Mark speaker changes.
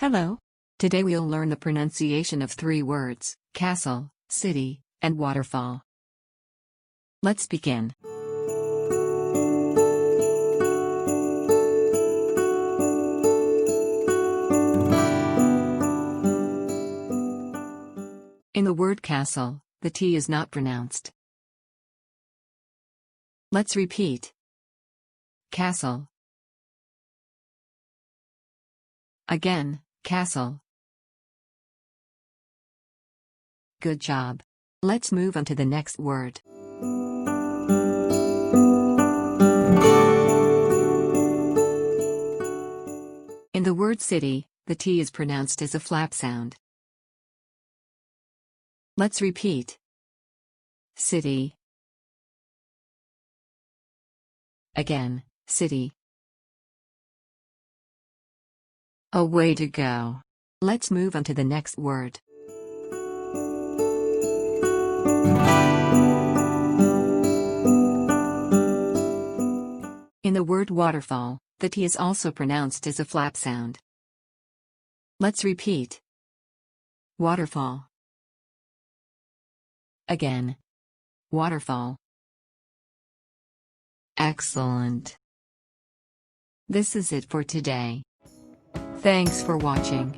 Speaker 1: Hello. Today we'll learn the pronunciation of three words: castle, city, and waterfall. Let's begin. In the word castle, the T is not pronounced. Let's repeat. Castle. Again, castle. Good job. Let's move on to the next word. In the word city, the T is pronounced as a flap sound. Let's repeat. City. Again, city. A way to go. Let's move on to the next word. In the word waterfall, the T is also pronounced as a flap sound. Let's repeat. Waterfall. Again. Waterfall. Excellent. This is it for today. Thanks for watching.